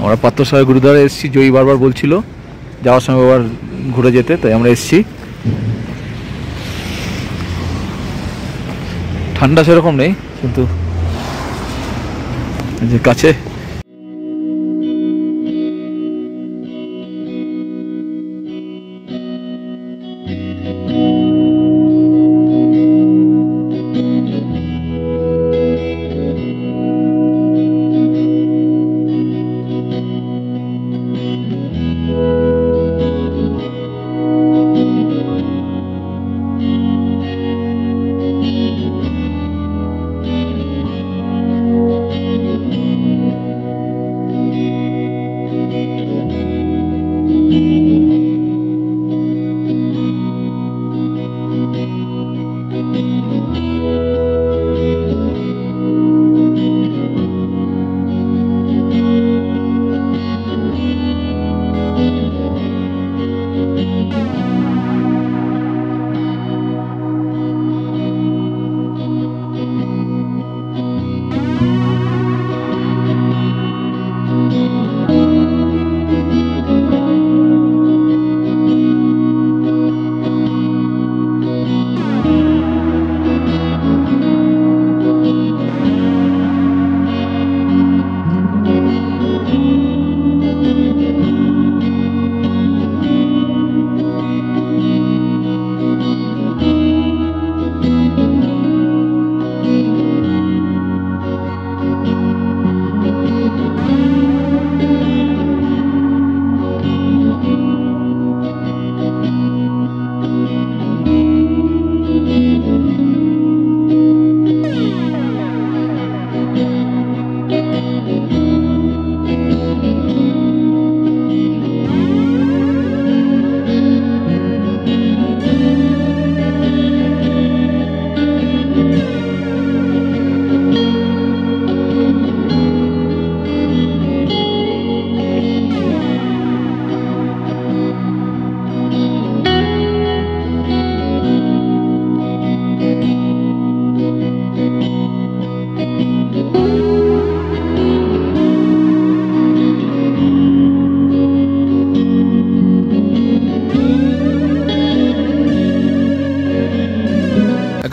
আমরা পাত্রসাহেব গুরুদ্বারে এসেছি, জয়ী বারবার বলছিল যাওয়ার সময় আবার ঘুরে যেতে, তাই আমরা এসেছি। ঠান্ডা সেরকম নেই, কিন্তু যে কাছে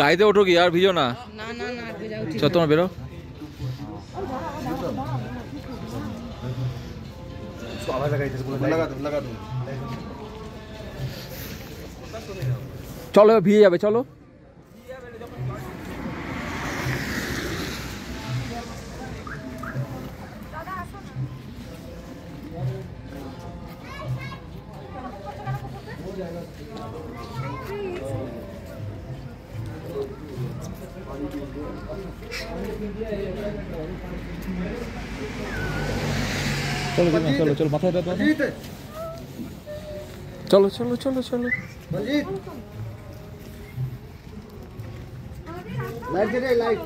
গাড়িতে ওঠো কি আর ভিজো না? না না না ভিজাও ঠিক। চল তোমার বেরো। চলো ভিজে যাবে, চলো। চলো চলো চলো মাথায় চলো চলো চলো চলো। লাইট দে লাইট।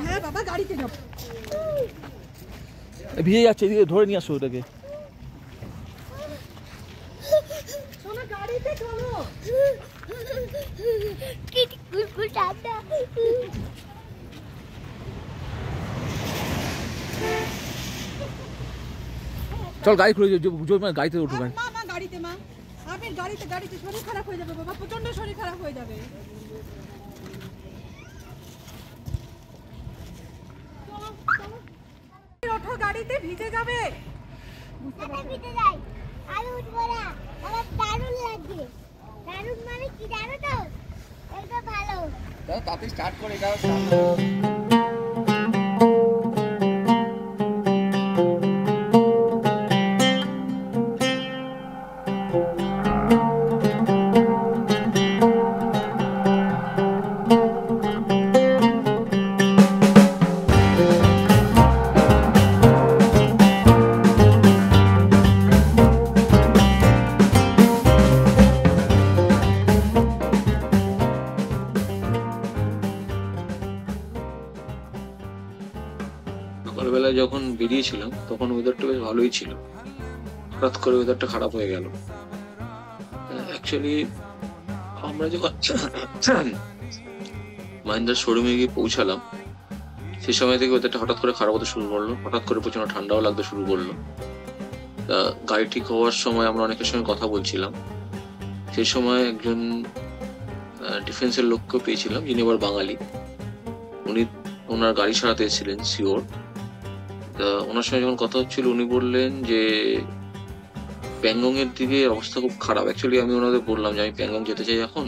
হ্যাঁ বাবা গাড়িতে যাও। ভিজে যাচ্ছে, এদিকে ধরে নিয়ে আসো ওটাকে। শোনো গাড়িতে চলো। কি কুকুর দাদা। চল গাড়ি খুলে গাড়িতে উঠো। মা মা গাড়িতে মা, আপনি গাড়িতে শরীর খারাপ হয়ে যাবে বাবা, প্রচন্ড শরীর খারাপ হয়ে যাবে। ওঠো গাড়িতে, ভিজে যাবে। ভিজে যাই, আমি উঠবো না, আমার দারুণ লাগছে। দারুণ মানে কি জানো তো? এটা ভালো। তাতে স্টার্ট করে দাও। সকালবেলায় যখন বেরিয়েছিলাম তখন ওয়েদারটা বেশ ভালোই ছিল, হঠাৎ করে ওয়েদারটা খারাপ হয়ে গেল। অ্যাকচুয়ালি আমরা যখন মাহিন্দ্রার শোরুমে গিয়ে পৌঁছালাম, সেই সময় থেকে ওদেরটা হঠাৎ করে খারাপ হতে শুরু করলো, হঠাৎ করে প্রচন্ড ঠান্ডাও লাগতে শুরু করলো। তা গাড়ি ঠিক হওয়ার সময় আমরা অনেকের সঙ্গে কথা বলছিলাম, সেই সময় একজন ডিফেন্সের লোককে পেয়েছিলাম, যিনি আবার বাঙালি। উনি ওনার গাড়ি সারাতে এসেছিলেন শিওর। তা ওনার সঙ্গে যখন কথা হচ্ছিল উনি বললেন যে প্যাংগং এর দিকে অবস্থা খুব খারাপ। অ্যাকচুয়ালি আমি ওনাদের বললাম যে আমি প্যাংগং যেতে চাই এখন,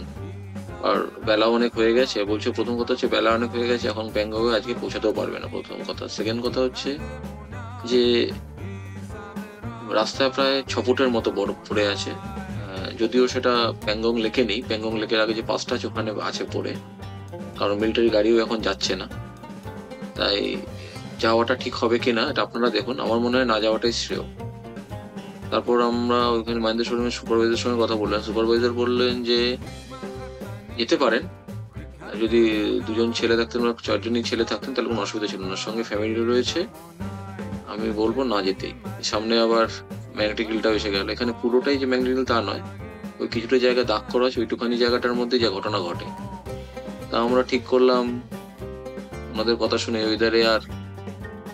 আর বেলা অনেক হয়ে গেছে। বলছে প্রথম কথা হচ্ছে বেলা অনেক হয়ে গেছে, এখন প্যাংগংয়ে আজকে পৌঁছাতেও পারবে না, প্রথম কথা। সেকেন্ড কথা হচ্ছে যে রাস্তায় প্রায় 6 ফুটের মতো বরফ পড়ে আছে। যদিও সেটা প্যাংগং লেকে নেই, প্যাংগং লেকের আগে যে পাসটা আছে ওখানে আছে পড়ে, কারণ মিলিটারি গাড়িও এখন যাচ্ছে না। তাই যাওয়াটা ঠিক হবে কিনা এটা আপনারা দেখুন, আমার মনে হয় না যাওয়াটাই শ্রেয়। তারপর আমরা ওইখানে মাহিন্দ্রা শোরুমের সুপারভাইজারের সঙ্গে কথা বললাম। সুপারভাইজার বললেন যে যেতে পারেন, যদি 2জন ছেলে থাকতেন বা 4জনই ছেলে থাকতেন তাহলে কোনো অসুবিধা ছিল না, সঙ্গে ফ্যামিলি রয়েছে, আমি বলবো না যেতেই। সামনে আবার ম্যাগনেটিক হিলটাও এসে গেল। এখানে পুরোটাই যে ম্যাগনেটিক হিল তা নয়, ওই কিছুটা জায়গা দাগ করা আছে, ওইটুখানি জায়গাটার মধ্যে যা ঘটনা ঘটে। তা আমরা ঠিক করলাম ওনাদের কথা শুনে ওইধারে আর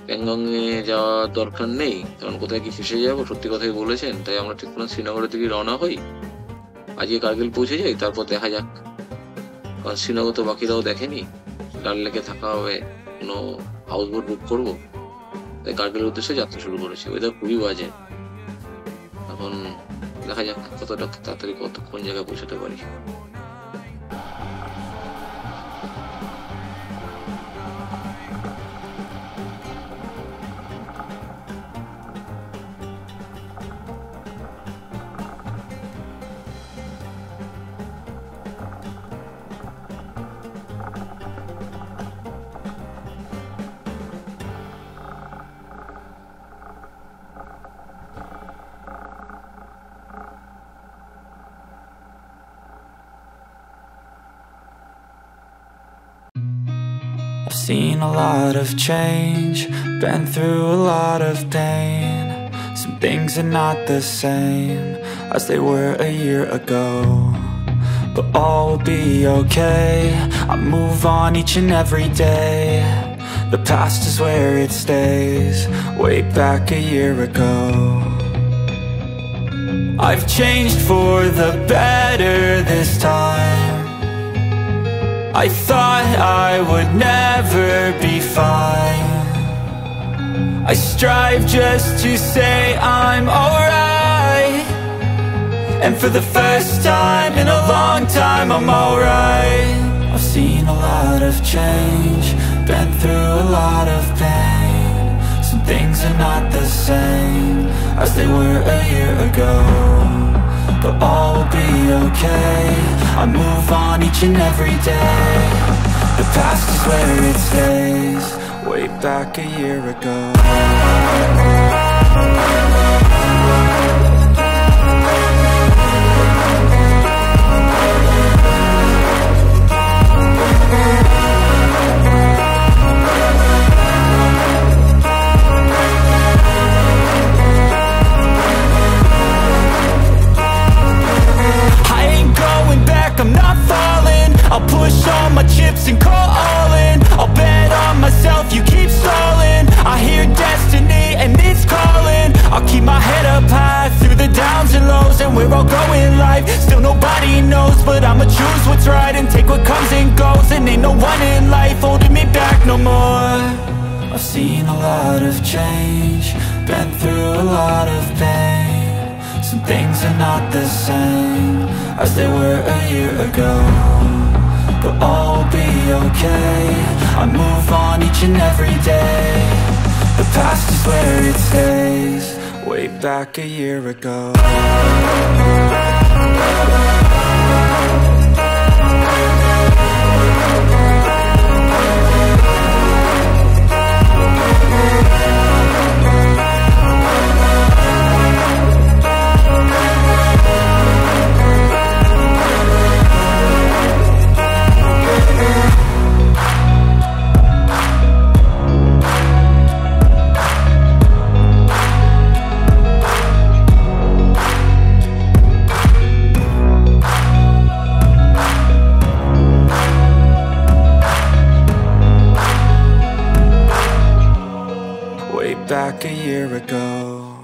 প্যাংগং এ যাওয়ার দরকার নেই, কারণ কোথায় কি ফেসে যাবো, সত্যি কথাই বলেছেন। তাই আমরা ঠিক করলাম শ্রীনগরের দিকে রওনা হই, আজকে কার্গিল পৌঁছে যাই, তারপর দেখা যাক। কারণ শ্রীনগর তো বাকিরাও দেখেনি, ডাল লেকে থাকা হবে, কোনো হাউস বোট বুক করবো, তাই কার্গিলের উদ্দেশ্যে যাত্রা শুরু করেছি। ওয়েদার খুবই বাজে, এখন দেখা যাক কতটা তাড়াতাড়ি কোন জায়গায় পৌঁছাতে পারি। I've seen a lot of change, been through a lot of pain. Some things are not the same as they were a year ago, but all will be okay. I move on each and every day. The past is where it stays, way back a year ago. I've changed for the better this time. I thought I would never be fine. I strive just to say I'm alright, and for the first time in a long time I'm alright. I've seen a lot of change, been through a lot of pain. Some things are not the same as they were a year ago, but all will be okay. I move on each and every day. The past is where it stays, way back a year ago. I'm not falling, I'll push all my chips and call all in. I'll bet on myself, you keep stalling. I hear destiny and it's calling. I'll keep my head up high through the downs and lows, and we're all going life. Still nobody knows, but I'ma choose what's right and take what comes and goes. And ain't no one in life holding me back no more. I've seen a lot of change, been through a lot of pain. Some things are not the same as they were a year ago, but all will be okay. I move on each and every day. The past is where it stays, way back a year ago. back a year ago.